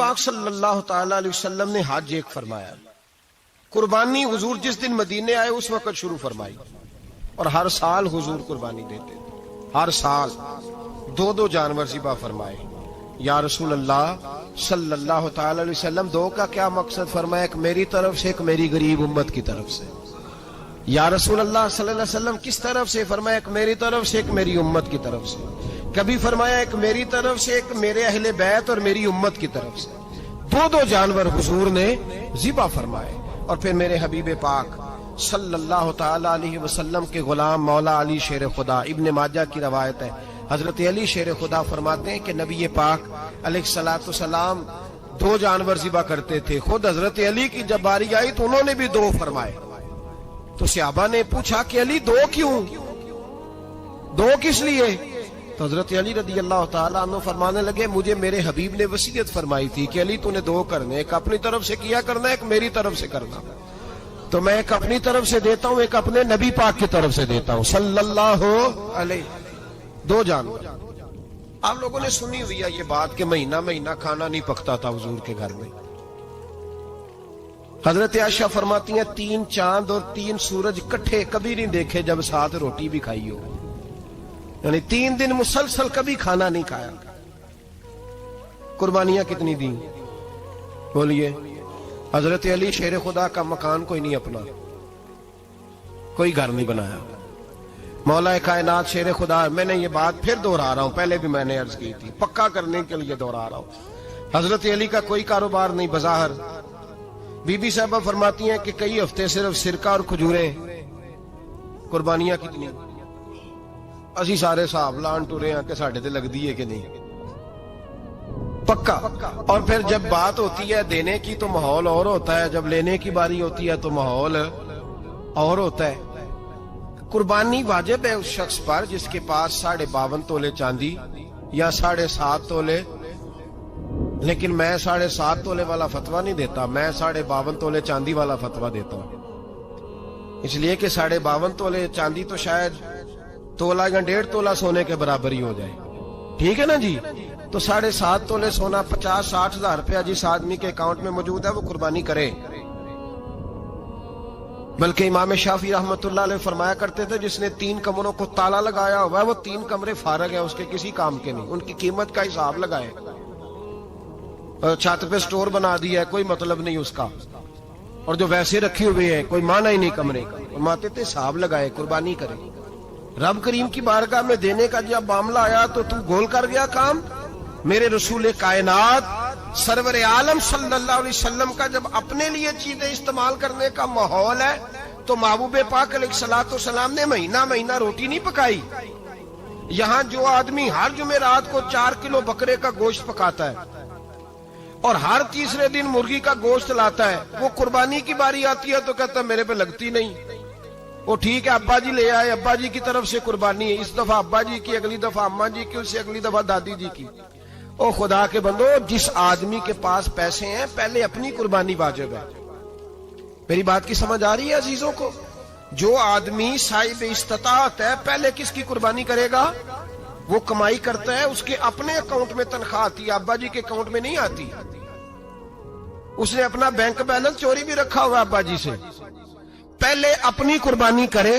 پاک صلی اللہ تعالی علیہ وسلم نے حج ایک فرمایا، قربانی حضور جس دن مدینے آئے اس وقت شروع فرمائی، اور ہر سال حضور قربانی دیتے تھے، ہر سال 2 جانور ذبح فرمائے۔ یا رسول اللہ صلی اللہ تعالی علیہ وسلم 2 کا کیا مقصد فرمایا؟ ایک میری طرف سے، ایک میری غریب امت کی طرف سے۔ یا رسول اللہ صلی اللہ علیہ وسلم کس طرف سے فرمایا؟ ایک میری طرف سے، ایک میری امت کی طرف سے۔ کبھی فرمایا ایک میری طرف سے، ایک میرے اہل بیت اور میری امت کی طرف سے۔ 2 جانور حضور نے ذبح فرمائے، اور پھر میرے حبیب پاک صلی اللہ تعالی علیہ وسلم کے غلام مولا علی شیر خدا، ابن ماجہ کی روایت ہے، حضرت علی شیر خدا فرماتے ہیں کہ نبی پاک علیہ الصلوۃ والسلام 2 جانور ذبح کرتے تھے۔ خود حضرت علی کی جب باری آئی تو انہوں نے بھی 2 فرمائے۔ تو صحابہ نے پوچھا کہ علی 2 کیوں؟ 2 کس لیے؟ تو حضرت علی رضی اللہ تعالیٰ عنہ فرمانے لگے مجھے میرے حبیب نے وصیت فرمائی تھی کہ علی تو نے 2 کرنے، ایک اپنی طرف سے کیا کرنا، ایک میری طرف سے کرنا۔ تو میں ایک اپنی طرف سے دیتا ہوں، ایک اپنے نبی پاک کی طرف سے دیتا ہوں صلی اللہ علیہ۔ 2 جانور۔ آپ لوگوں نے سنی ہوئی ہے یہ بات کہ مہینہ مہینہ کھانا نہیں پکتا تھا حضور کے گھر میں۔ حضرت عائشہ فرماتی ہیں 3 چاند اور 3 سورج کٹھے کبھی نہیں دیکھے جب ساتھ روٹی بھی کھائی ہو، یعنی 3 دن مسلسل کبھی کھانا نہیں کھایا۔ قربانیاں کتنی دیں؟ بولیے۔ حضرت علی شیر خدا کا مکان کوئی نہیں اپنا، کوئی گھر نہیں بنایا۔ مولا کائنات شیر خدا، میں نے یہ بات پھر دہرا رہا ہوں، پہلے بھی میں نے عرض کی تھی، پکا کرنے کے لیے دہرا رہا ہوں۔ حضرت علی کا کوئی کاروبار نہیں بظاہر۔ بی بی صاحبہ فرماتی ہیں کہ کئی ہفتے صرف سرکہ اور کھجوریں۔ قربانیاں کتنی؟ اسی سارے صاحب لان ٹورے ہیں کہ ساڑھے تے لگ دیئے کہ نہیں، پکا۔ اور پھر جب بات ہوتی ہے دینے کی تو ماحول اور ہوتا ہے، جب لینے کی باری ہوتی ہے تو ماحول اور ہوتا ہے۔ قربانی واجب ہے اس شخص پر جس کے پاس 52.5 تولے چاندی یا 7.5 تولے، لیکن میں 7.5 تولے والا فتویٰ نہیں دیتا، میں 52.5 تولے چاندی والا فتویٰ دیتا ہوں، اس لیے کہ 52.5 تولے چاندی تو شاید تولہ یا 1.5 تولہ سونے کے برابر ہی ہو جائے، ٹھیک ہے نا جی؟ تو 7.5 تولے سونا 50-60 ہزار روپیہ جس آدمی کے اکاؤنٹ میں موجود ہے وہ قربانی کرے۔ بلکہ امام شافعی رحمۃ اللہ علیہ فرمایا کرتے تھے جس نے 3 کمروں کو تالا لگایا ہوا ہے وہ 3 کمرے فارغ ہیں، اس کے کسی کام کے نہیں، ان کی قیمت کا حساب لگائے۔ چھت پہ سٹور بنا دیا ہے، کوئی مطلب نہیں اس کا، اور جو ویسے رکھے ہوئے ہیں کوئی معنی ہی نہیں کمرے کا، فرماتے تھے حساب لگائے، قربانی کرے۔ رب کریم کی بارگاہ میں دینے کا جب معاملہ آیا تو گول کر گیا کام۔ میرے رسول کائنات سرور عالم صلی اللہ علیہ وسلم کا جب اپنے لیے چیزیں استعمال کرنے کا ماحول ہے تو محبوب پاک علیہ الصلوۃ والسلام نے مہینہ مہینہ روٹی نہیں پکائی۔ یہاں جو آدمی ہر جمعرات کو 4 کلو بکرے کا گوشت پکاتا ہے اور ہر تیسرے دن مرغی کا گوشت لاتا ہے، وہ قربانی کی باری آتی ہے تو کہتا ہے میرے پہ لگتی نہیں۔ وہ ٹھیک ہے ابا جی لے آئے، ابا جی کی طرف سے قربانی ہے، اس دفعہ ابا جی کی، اگلی دفعہ اماں جی کی، اس سے اگلی دفعہ دادی جی کی۔ او خدا کے بندو، جس آدمی کے پاس پیسے ہیں پہلے اپنی قربانی واجب ہے۔ میری بات کی سمجھ آ رہی ہے عزیزوں کو؟ جو آدمی صاحب استطاعت ہے پہلے کس کی قربانی کرے گا؟ وہ کمائی کرتا ہے، اس کے اپنے اکاؤنٹ میں تنخواہ آتی ہے، ابا جی کے اکاؤنٹ میں نہیں آتی۔ اس نے اپنا بینک بیلنس چوری بھی رکھا ہوا ابا جی سے۔ پہلے اپنی قربانی کرے،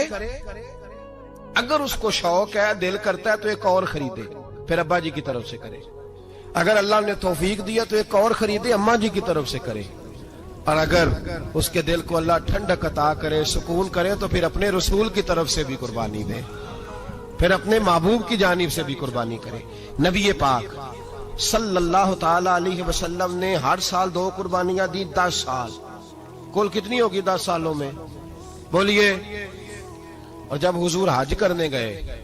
اگر اس کو شوق ہے، دل کرتا ہے تو ایک اور خریدے، پھر ابا جی کی طرف سے کرے۔ اگر اللہ نے توفیق دیا تو ایک اور خریدے، اماں جی کی طرف سے کرے۔ اور اگر اس کے دل کو اللہ ٹھنڈک عطا کرے، سکون کرے، تو پھر اپنے رسول کی طرف سے بھی قربانی دے، پھر اپنے محبوب کی جانب سے بھی قربانی کرے۔ نبی پاک صلی اللہ تعالی علیہ وسلم نے ہر سال 2 قربانیاں دی، 10 سال۔ کل کتنی ہوگی 10 سالوں میں؟ بولیے۔ اور جب حضور حج کرنے گئے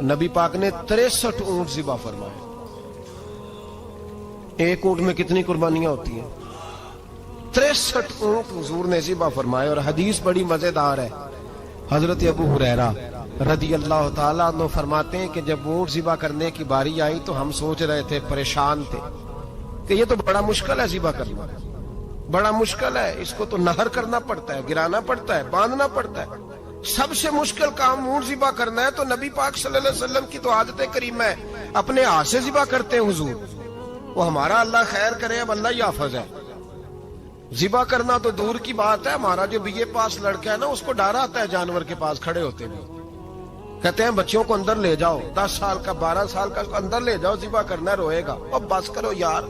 نبی پاک نے 63 اونٹ ذبح فرمائے۔ ایک اونٹ میں کتنی قربانیاں ہوتی ہیں؟ 63 اونٹ حضور نے ذبح فرمائے۔ اور حدیث بڑی مزیدار ہے، حضرت ابو ہریرہ رضی اللہ تعالیٰ عنہ فرماتے ہیں کہ جب اونٹ ذبح کرنے کی باری آئی تو ہم سوچ رہے تھے، پریشان تھے کہ یہ تو بڑا مشکل ہے ذبح کرنا، بڑا مشکل ہے، اس کو تو نہر کرنا پڑتا ہے، گرانا پڑتا ہے، باندھنا پڑتا ہے، سب سے مشکل کام اونٹ ذبح کرنا ہے۔ تو نبی پاک صلی اللہ علیہ وسلم کی تو عادت کریم ہے، اپنے ہاتھ سے ذبح کرتے ہیں حضور۔ وہ ہمارا اللہ خیر کرے، اب اللہ ہی حافظ ہے. ذبح کرنا تو دور کی بات ہے، ہمارا جو بی اے پاس لڑکا ہے نا اس کو ڈر آتا ہے جانور کے پاس کھڑے ہوتے ہوئے. کہتے ہیں بچوں کو اندر لے جاؤ، 10 سال کا 12 سال کا اندر لے جاؤ، ذبح کرنا روئے گا. اب بس کرو یار،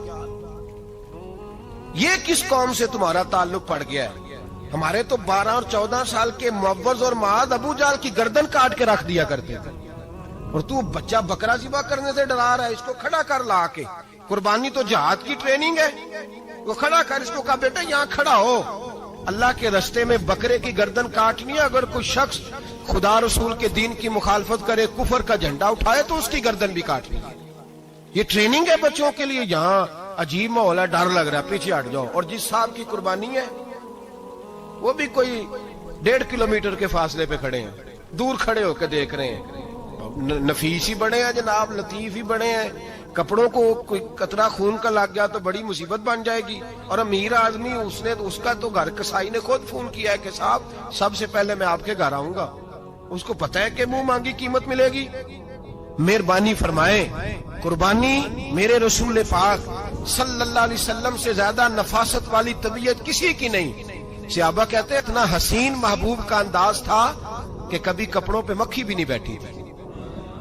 یہ کس قوم سے تمہارا تعلق پڑ گیا ہے؟ ہمارے تو 12 اور 14 سال کے معوذ اور معاذ ابو جہل کی گردن کاٹ کے رکھ دیا کرتے تھے، اور تو بچہ بکرا ذبح کرنے سے ڈرا رہا ہے. اس کو کھڑا کر لا کے، قربانی تو جہاد کی ٹریننگ ہے، وہ کھڑا کر، اس کو کہا بیٹا یہاں کھڑا ہو، اللہ کے رستے میں بکرے کی گردن کاٹنی ہے. اگر کوئی شخص خدا رسول کے دین کی مخالفت کرے، کفر کا جھنڈا اٹھائے تو اس کی گردن بھی کاٹنی ہے. یہ ٹریننگ ہے بچوں کے لیے. یہاں عجیب ماحول ہے، ڈر لگ رہا ہے، پیچھے ہٹ جاؤ. اور جس صاحب کی قربانی ہے وہ بھی کوئی 1.5 کلومیٹر کے فاصلے پہ کھڑے ہیں، دور کھڑے ہو کے دیکھ رہے ہیں. نفیس ہی بڑے ہیں جناب، لطیف ہی بڑے ہیں. کپڑوں کو کوئی قطرہ خون کا لگ گیا تو بڑی مصیبت بن جائے گی. اور امیر آدمی اس کا تو گھر کسائی نے خود فون کیا ہے کہ صاحب سب سے پہلے میں آپ کے گھر آؤں گا. اس کو پتہ ہے کہ منہ مانگی قیمت ملے گی. مہربانی فرمائے، قربانی میرے رسول پاک صلی اللہ علیہ وسلم سے زیادہ نفاست والی طبیعت کسی کی نہیں. صحابہ کہتے ہیں اتنا حسین محبوب کا انداز تھا کہ کبھی کپڑوں پہ مکھی بھی نہیں بیٹھی تھی.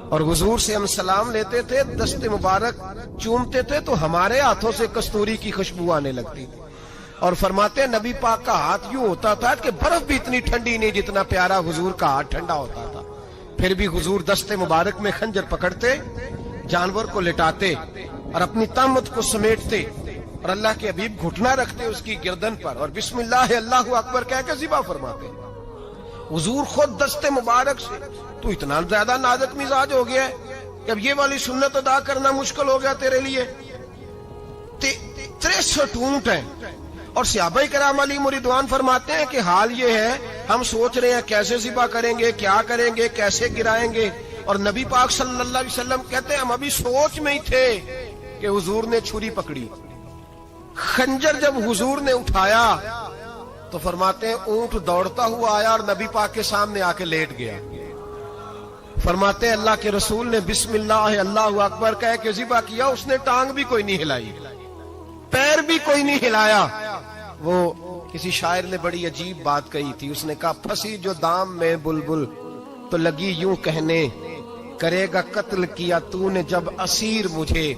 اور حضور سے ہم سلام لیتے تھے، دست مبارک چومتے تھے تو ہمارے ہاتھوں سے کستوری کی خوشبو آنے لگتی تھی. اور فرماتے ہیں نبی پاک کا ہاتھ یوں ہوتا تھا کہ برف بھی اتنی ٹھنڈی نہیں جتنا پیارا حضور کا ہاتھ ٹھنڈا ہوتا تھا. پھر بھی حضور دست مبارک میں خنجر پکڑتے، جانور کو لٹاتے اور اپنی طامت کو سمیٹتے، اور اللہ کے حبیب گھٹنا رکھتے اس کی گردن پر اور بسم اللہ اللہ اکبر کہہ کے ذبح فرماتے. حضور خود دست مبارک سے. تو اتنا زیادہ نازک مزاج ہو گیا ہے کہ اب یہ والی سنت ادا کرنا مشکل ہو گیا تیرے لیے. 63 اونٹ ہیں. اور صحابہ کرام علیہم رضوان فرماتے ہیں کہ حال یہ ہے ہم سوچ رہے ہیں کیسے ذبح کریں گے، کیا کریں گے، کیسے گرائیں گے. اور نبی پاک صلی اللہ علیہ وسلم کہتے ہیں ہم ابھی سوچ میں ہی تھے کہ حضور نے چھری پکڑی. خنجر جب حضور نے اٹھایا تو فرماتے ہیں اونٹ دوڑتا ہوا آیا اور نبی پاک کے سامنے آ کے لیٹ گیا. فرماتے ہیں اللہ کے رسول نے بسم اللہ اللہ اکبر کہہ کے ذبح کیا. اس نے ٹانگ بھی کوئی نہیں ہلائی، پیر بھی کوئی نہیں ہلایا. وہ کسی شاعر نے بڑی عجیب بات کہی تھی. اس نے کہا پھنسی جو دام میں بلبل تو لگی یوں کہنے، کرے گا قتل کیا تو نے جب اسیر مجھے،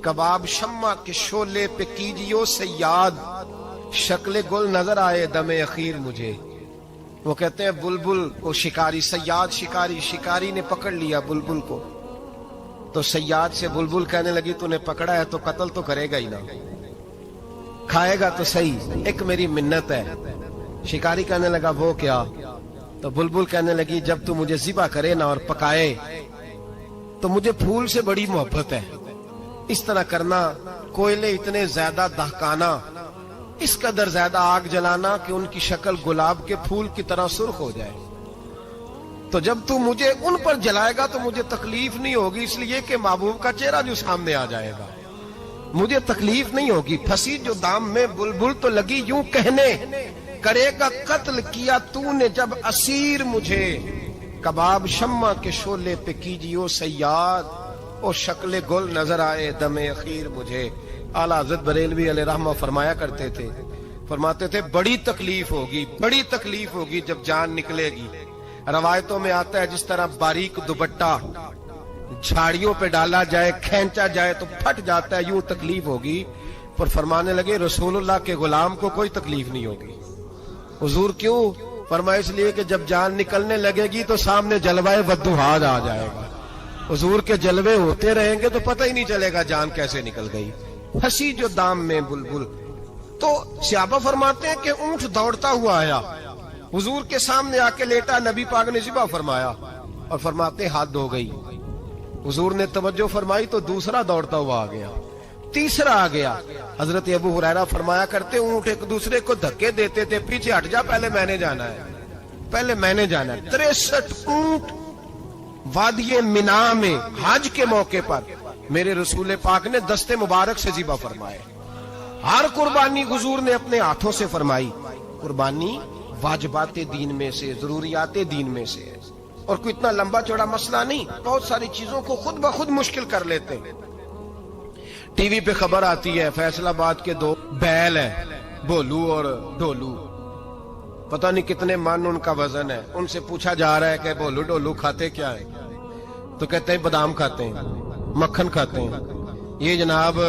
کباب شمع کے شعلے پہ کیجیو صیاد، شکل گل نظر آئے دم اخیر مجھے. وہ کہتے ہیں بلبل کو شکاری، صیاد شکاری، شکاری نے پکڑ لیا بلبل کو تو صیاد سے بلبل کہنے لگی تو نے پکڑا ہے تو قتل تو کرے گا ہی نا، کھائے گا تو صحیح، ایک میری منت ہے. شکاری کہنے لگا وہ کیا؟ تو بلبل کہنے لگی جب تو مجھے ذبح کرے نا اور پکائے تو مجھے پھول سے بڑی محبت ہے. اس طرح کرنا، کوئلے اتنے زیادہ دہکانا، اس قدر زیادہ آگ جلانا کہ ان کی شکل گلاب کے پھول کی طرح سرخ ہو جائے. تو جب تو مجھے ان پر جلائے گا تو مجھے تکلیف نہیں ہوگی، اس لیے کہ محبوب کا چہرہ جو سامنے آ جائے گا مجھے تکلیف نہیں ہوگی. پھنسی جو دام میں بلبل تو لگی یوں کہنے، کرے گا قتل کیا تو نے جب اسیر مجھے، کباب شمع کے شعلے پہ کیجیو صیاد، او شکل گل نظر آئے دم اخیر مجھے. اعلیٰ حضرت بریلوی علیہ رحمہ فرمایا کرتے تھے، فرماتے تھے بڑی تکلیف ہوگی، بڑی تکلیف ہوگی جب جان نکلے گی. روایتوں میں آتا ہے جس طرح باریک دوپٹہ جھاڑیوں پہ ڈالا جائے، کھینچا جائے تو پھٹ جاتا ہے، یوں تکلیف ہوگی. پر فرمانے لگے رسول اللہ کے غلام کو کوئی تکلیف نہیں ہوگی. حضور کیوں؟ فرمایا اس لیے کہ جب جان نکلنے لگے گی تو سامنے جلوہ والضحیٰ آ جائے گا. حضور کے جلوے ہوتے رہیں گے تو پتہ ہی نہیں چلے گا جان کیسے نکل گئی. پھنسی جو دام میں بلبل. تو صحابہ فرماتے ہیں کہ اونٹ دوڑتا ہوا آیا، حضور کے سامنے آ کے لیٹا، نبی پاک نے ذبح فرمایا اور فرماتے حد ہو گئی. حضور نے توجہ فرمائی تو دوسرا دوڑتا ہوا آ گیا، تیسرا آ گیا. حضرت ابو ہریرہ فرمایا کرتے اونٹ ایک دوسرے کو دھکے دیتے تھے، پیچھے ہٹ جا، پہلے میں نے جانا ہے، پہلے میں نے جانا ہے. 63 اونٹ وادی منا میں حج کے موقع پر میرے رسول پاک نے دست مبارک سے ذبح فرمائے. ہر قربانی حضور نے اپنے ہاتھوں سے فرمائی. قربانی واجبات دین میں سے، ضروریات دین میں سے ہے، اور کوئی اتنا لمبا چوڑا مسئلہ نہیں. بہت ساری چیزوں کو خود بخود مشکل کر لیتے ہیں. ٹی وی پہ خبر آتی ہے فیصل آباد کے 2 بیل ہیں، بھولو اور ڈولو، پتہ نہیں کتنے من ان کا وزن ہے. ان سے پوچھا جا رہا ہے کہ بھولو ڈولو کھاتے کیا ہیں؟ تو کہتے ہیں بادام کھاتے ہیں، مکھن کھاتے ہیں. یہ جناب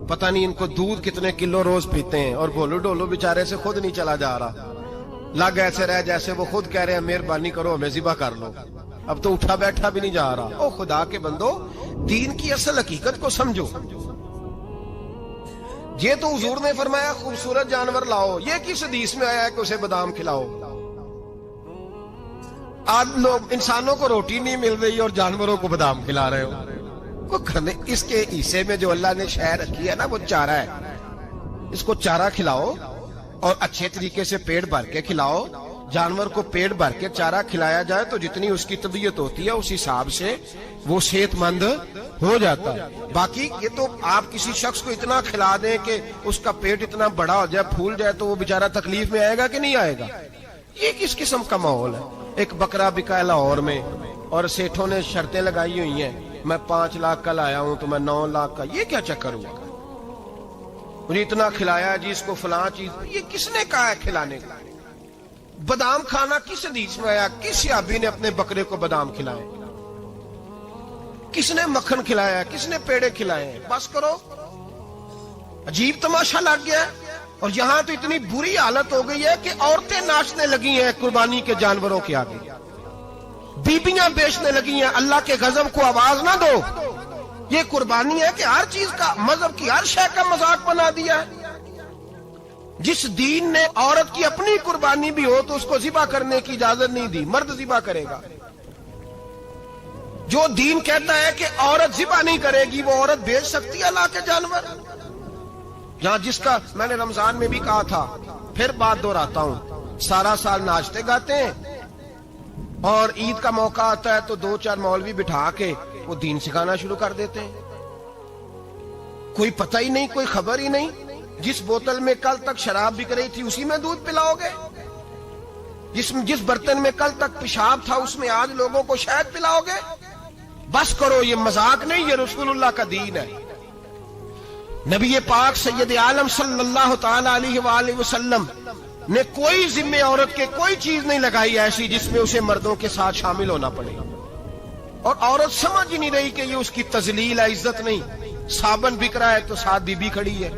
پتہ نہیں ان کو دودھ کتنے کلو روز پیتے ہیں، اور بھولو ڈولو بیچارے سے خود نہیں چلا جا رہا، لگ ایسے رہ جیسے وہ خود کہہ رہے ہیں مہربانی کرو ہمیں ذبح کر لو، اب تو اٹھا بیٹھا بھی نہیں جا رہا. او خدا کے بندو، دین کی اصل حقیقت کو سمجھو. یہ تو حضور نے فرمایا خوبصورت جانور لاؤ، یہ کس حدیث میں آیا ہے کہ اسے بادام کھلاؤ؟ آج لوگ انسانوں کو روٹی نہیں مل رہی اور جانوروں کو بادام کھلا رہے ہو. کو کھانے اس کے حصے میں جو اللہ نے شے رکھی ہے نا وہ چارہ ہے، اس کو چارہ کھلاؤ اور اچھے طریقے سے پیٹ بھر کے کھلاؤ. جانور کو پیٹ بھر کے چارہ کھلایا جائے تو جتنی اس کی طبیعت ہوتی ہے اس حساب سے وہ صحت مند ہو جاتا ہے. باقی یہ تو آپ کسی شخص کو اتنا کھلا دیں کہ اس کا پیٹ اتنا بڑا ہو جائے، پھول جائے، تو وہ بیچارہ تکلیف میں آئے گا کہ نہیں آئے گا؟ یہ کس قسم کا ماحول ہے؟ ایک بکرا بکا لاہور میں اور سیٹھوں نے شرطیں لگائی ہوئی ہیں، میں 5 لاکھ کا لایا ہوں تو میں 9 لاکھ کا. یہ کیا چکر ہوا؟ مجھے اتنا کھلایا جی اس کو فلاں چیز. یہ کس نے کہا ہے کھلانے کا؟ بادام کھانا کس حدیث میں آیا؟ کس صحابی نے اپنے بکرے کو بادام کھلائے؟ کس نے مکھن کھلایا؟ کس نے پیڑے کھلائے ہیں؟ بس کرو، عجیب تماشا لگ گیا ہے. اور یہاں تو اتنی بری حالت ہو گئی ہے کہ عورتیں ناچنے لگی ہیں قربانی کے جانوروں کے آگے، بیبیاں بیچنے لگی ہیں. اللہ کے غضب کو آواز نہ دو. یہ قربانی ہے کہ ہر چیز کا، مذہب کی ہر شے کا مذاق بنا دیا ہے. جس دین نے عورت کی اپنی قربانی بھی ہو تو اس کو ذبح کرنے کی اجازت نہیں دی، مرد ذبح کرے گا. جو دین کہتا ہے کہ عورت ذبح نہیں کرے گی، وہ عورت بیچ سکتی ہے اللہ کے جانور؟ جہاں جس کا میں نے رمضان میں بھی کہا تھا، پھر بات دہراتا ہوں، سارا سال ناچتے گاتے ہیں اور عید کا موقع آتا ہے تو 2-4 مولوی بٹھا کے وہ دین سکھانا شروع کر دیتے ہیں. کوئی پتہ ہی نہیں، کوئی خبر ہی نہیں. جس بوتل میں کل تک شراب بک رہی تھی اسی میں دودھ پلاؤ گے؟ جس برتن میں کل تک پیشاب تھا اس میں آج لوگوں کو شہد پلاؤ گے؟ بس کرو، یہ مذاق نہیں، یہ رسول اللہ کا دین ہے. نبی پاک سید عالم صلی اللہ تعالی علیہ وآلہ وسلم نے کوئی ذمہ عورت کے کوئی چیز نہیں لگائی ایسی جس میں اسے مردوں کے ساتھ شامل ہونا پڑے. اور عورت سمجھ ہی نہیں رہی کہ یہ اس کی تذلیل ہے، عزت نہیں. صابن بک رہا ہے تو ساتھ بی بی کھڑی ہے،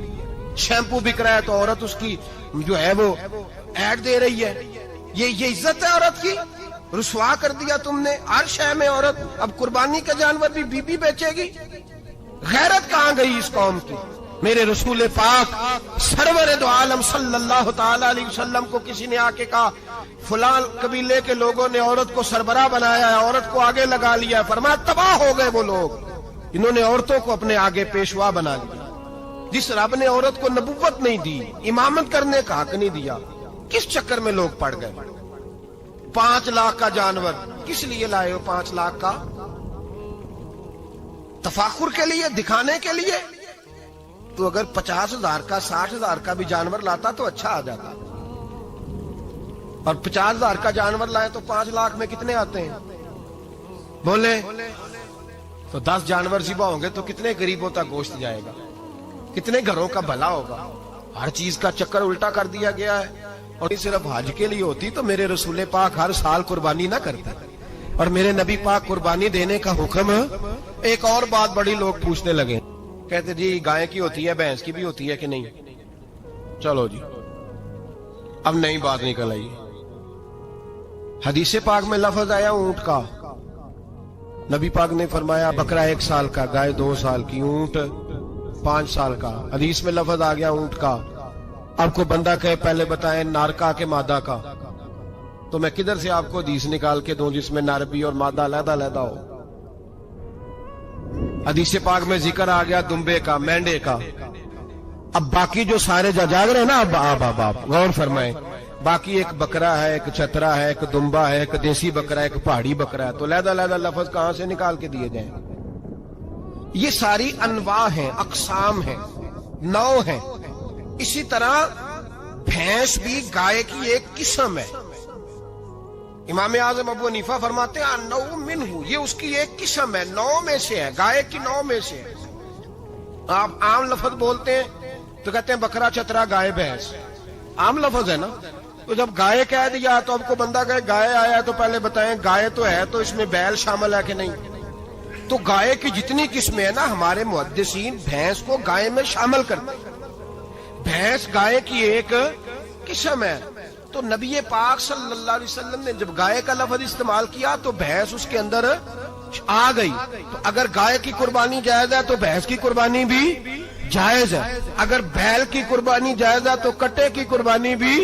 شیمپو بک رہا ہے تو عورت اس کی جو ہے وہ ایڈ دے رہی ہے. یہ عزت ہے عورت کی؟ رسوا کر دیا تم نے ہر شے میں عورت. اب قربانی کا جانور بھی بی بی بیچے گی؟ غیرت کہاں گئی اس قوم کی؟ میرے رسول پاک سرور دو عالم صلی اللہ تعالی علیہ وسلم کو کسی نے آ کے کہا فلاں قبیلے کے لوگوں نے عورت کو سربراہ بنایا ہے، عورت کو آگے لگا لیا ہے. فرمایا تباہ ہو گئے وہ لوگ، انہوں نے عورتوں کو اپنے آگے پیشوا بنا لیا. جس رب نے عورت کو نبوت نہیں دی، امامت کرنے کا حق نہیں دیا، کس چکر میں لوگ پڑ گئے؟ 5 لاکھ کا جانور کس لیے لائے ہو؟ 5 لاکھ کا تفاخر کے لیے، دکھانے کے لیے؟ تو اگر 50,000 کا 60,000 کا بھی جانور لاتا تو اچھا آ جاتا. اور 50,000 کا جانور لائے تو 5 لاکھ میں کتنے آتے ہیں؟ بولے تو 10 جانور ذبح ہوں گے تو کتنے غریبوں تک گوشت جائے گا؟ کتنے گھروں کا بھلا ہوگا؟ ہر چیز کا چکر الٹا کر دیا گیا ہے. اور صرف حج کے لیے ہوتی تو میرے رسول پاک ہر سال قربانی نہ کرتے، اور میرے نبی پاک قربانی دینے کا حکم. ایک اور بات بڑی لوگ پوچھنے لگے، کہتے جی گائے کی ہوتی ہے، بھینس کی بھی ہوتی ہے کہ نہیں؟ چلو جی اب نئی بات نکل آئی. حدیث پاک میں لفظ آیا اونٹ کا، نبی پاک نے فرمایا بکرا 1 سال کا، گائے 2 سال کی، اونٹ 5 سال کا. حدیث میں لفظ آ گیا اونٹ کا. آپ کو بندہ کہے پہلے بتائیں نر کا کہ مادہ کا، تو میں کدھر سے آپ کو حدیث نکال کے دوں جس میں نر بھی اور مادہ علیحدہ علیحدہ ہو؟ حدیث پاک میں ذکر آ گیا دمبے کا، مینڈے کا. اب باقی جو سارے جاگ رہے ہیں نا، اب غور فرمائیں، باقی ایک بکرا ہے، ایک چترا ہے، ایک دمبا ہے، ایک دیسی بکرا ہے، ایک پہاڑی بکرا ہے، تو علیحدہ علیحدہ لفظ کہاں سے نکال کے دیے جائیں؟ یہ ساری انواع ہیں، اقسام ہیں، نوع ہیں. اسی طرح بھینس بھی گائے کی ایک قسم ہے. امام اعظم ابو حنیفہ فرماتے ہیں نوع منہ، یہ اس کی ایک قسم ہے، نوع میں سے ہے، گائے کی نوع میں سے ہے. آپ عام لفظ بولتے ہیں تو کہتے ہیں بکرا چترا گائے بھینس، عام لفظ ہے نا. تو جب گائے کہہ دیا تو اب کو بندہ کہے گائے آیا تو پہلے بتائیں گائے تو ہے تو اس میں بیل شامل ہے کہ نہیں. تو گائے کی جتنی قسمیں ہیں نا ہمارے محدثین بھینس کو گائے میں شامل کرتے ہیں. بھینس گائے کی ایک قسم ہے. تو نبی پاک صلی اللہ علیہ وسلم نے جب گائے کا لفظ استعمال کیا تو بھینس اس کے اندر آ گئی. تو اگر گائے کی قربانی جائز ہے تو بھینس کی قربانی بھی جائز ہے. اگر بیل کی قربانی جائز ہے تو کٹے کی قربانی بھی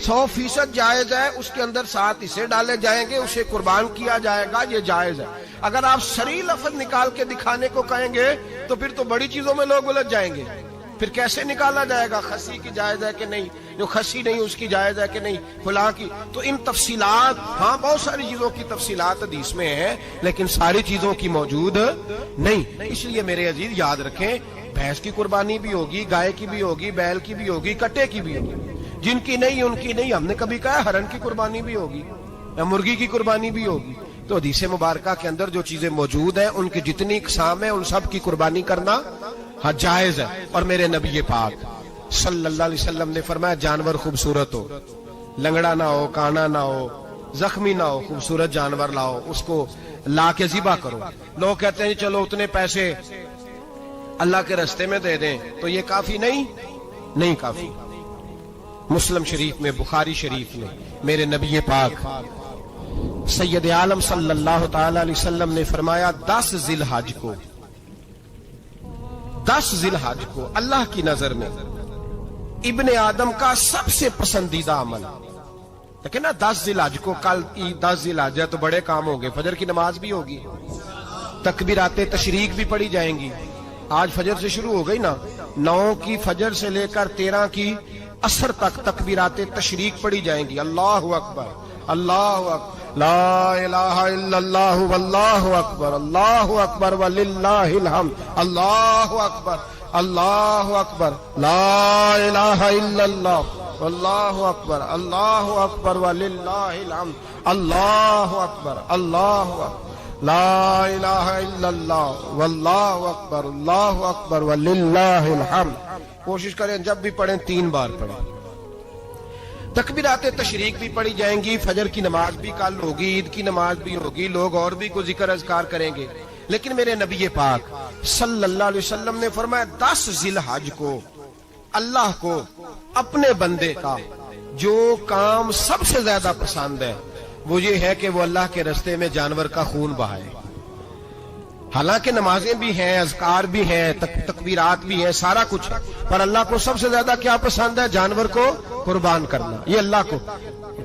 100% جائز ہے. اس کے اندر 7 حصے ڈالے جائیں گے، اسے قربان کیا جائے گا، یہ جائز ہے. اگر آپ صریح لفظ نکال کے دکھانے کو کہیں گے تو پھر تو بڑی چیزوں میں لوگ الجھ جائیں گے. پھر کیسے نکالا جائے گا خسی کی جائز ہے کہ نہیں، جو خسی نہیں اس کی جائز ہے کہ نہیں، فلاں کی. تو ان تفصیلات، ہاں بہت ساری چیزوں کی تفصیلات حدیث میں ہیں لیکن ساری چیزوں کی موجود نہیں. اس لیے میرے عزیز یاد رکھیں، بھینس کی قربانی بھی ہوگی، گائے کی بھی ہوگی، بیل کی بھی ہوگی، کٹے کی بھی ہوگی. جن کی نہیں ان کی نہیں. ہم نے کبھی کہا ہرن کی قربانی بھی ہوگی یا مرغی کی قربانی بھی ہوگی. تو حدیث مبارکہ کے اندر جو چیزیں موجود ہیں ان کی جتنی اقسام ہیں ان سب کی قربانی کرنا ہاں جائز ہے. اور میرے نبی پاک صلی اللہ علیہ وسلم نے فرمایا جانور خوبصورت ہو، لنگڑا نہ ہو، کانا نہ ہو، زخمی نہ ہو، خوبصورت جانور لاؤ، اس کو لا کے ذبح کرو. لوگ کہتے ہیں چلو اتنے پیسے اللہ کے راستے میں دے دیں تو یہ کافی نہیں کافی. مسلم شریف میں، بخاری شریف میں میرے نبی پاک سید عالم صلی اللہ تعالی علیہ وسلم نے فرمایا 10 ذی الحج کو اللہ کی نظر میں ابن آدم کا سب سے پسندیدہ عمل. لیکن نا 10 ذی الحج کو، کل 10 ذی الحج ہے تو بڑے کام ہوں گے. فجر کی نماز بھی ہوگی، تکبیرات تشریق بھی پڑھی جائیں گی. آج فجر سے شروع ہو گئی نا، 9 کی فجر سے لے کر 13 کی عصر تک تکبیرات تشریق پڑھی جائیں گی. اللہ اکبر، اللہ اکبر، لا الہ الا اللہ واللہ اکبر، اللہ اکبر وللہ الحمد، اللہ اکبر، اللہ اکبر، لا الہ الا اللہ واللہ اکبر، اللہ اکبر وللہ الحمد، اللہ اکبر، اللہ اکبر، لا الہ الا اللہ واللہ اکبر، اللہ اکبر وللہ الحمد. کوشش کریں جب بھی پڑھیں 3 بار پڑھیں. تکبیرات تشریق بھی پڑھی جائیں گی. فجر کی نماز بھی کل ہوگی، عید کی نماز بھی ہوگی، لوگ اور بھی کوئی ذکر اذکار کریں گے. لیکن میرے نبی پاک صلی اللہ علیہ وسلم نے فرمایا 10 ذی الحج کو اللہ کو اپنے بندے کا جو کام سب سے زیادہ پسند ہے وہ یہ ہے کہ وہ اللہ کے راستے میں جانور کا خون بہائے. حالانکہ نمازیں بھی ہیں، اذکار بھی ہیں، تکبیرات بھی ہیں، سارا کچھ ہے، پر اللہ کو سب سے زیادہ کیا پسند ہے؟ جانور کو قربان کرنا. یہ اللہ کو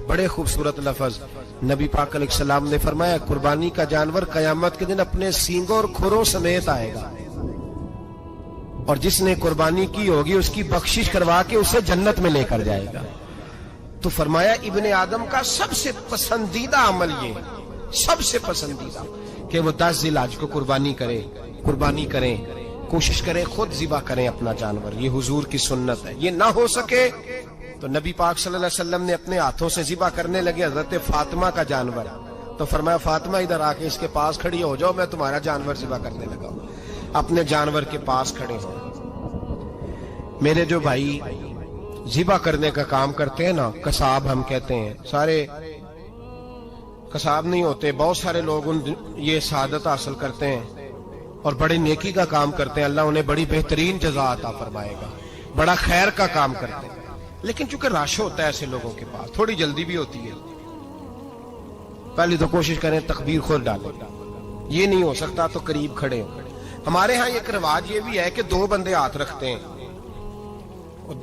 بڑے خوبصورت لفظ نبی پاک علیہ السلام نے فرمایا قربانی کا جانور قیامت کے دن اپنے سینگوں اور کھروں سمیت آئے گا، اور جس نے قربانی کی ہوگی اس کی بخشش کروا کے اسے جنت میں لے کر جائے گا. تو فرمایا ابن آدم کا سب سے پسندیدہ عمل یہ، سب سے پسندیدہ، کہ وہ 10 ذی الحج کو قربانی کریں، کوشش کریں خود ذبح کریں اپنا جانور. یہ حضور کی سنت ہے. یہ نہ ہو سکے تو نبی پاک صلی اللہ علیہ وسلم نے اپنے ہاتھوں سے ذبح کرنے لگے. حضرت فاطمہ کا جانور تو فرمایا فاطمہ ادھر آ کے اس کے پاس کھڑی ہو جاؤ، میں تمہارا جانور ذبح کرنے لگا ہوں. اپنے جانور کے پاس کھڑے ہوں. میرے جو بھائی ذبح کرنے کا کام کرتے ہیں نا، قصاب ہم کہتے ہیں، سارے قصاب نہیں ہوتے، بہت سارے لوگ یہ سعادت حاصل کرتے ہیں اور بڑی نیکی کا کام کرتے ہیں. اللہ انہیں بڑی بہترین جزا عطا فرمائے گا، بڑا خیر کا کام کرتے ہیں. لیکن چونکہ رش ہوتا ہے ایسے لوگوں کے پاس، تھوڑی جلدی بھی ہوتی ہے. پہلی تو کوشش کریں تکبیر خود ڈالیں، یہ نہیں ہو سکتا تو قریب کھڑے ہوں. ہمارے ہاں ایک رواج یہ بھی ہے کہ 2 بندے ہاتھ رکھتے ہیں،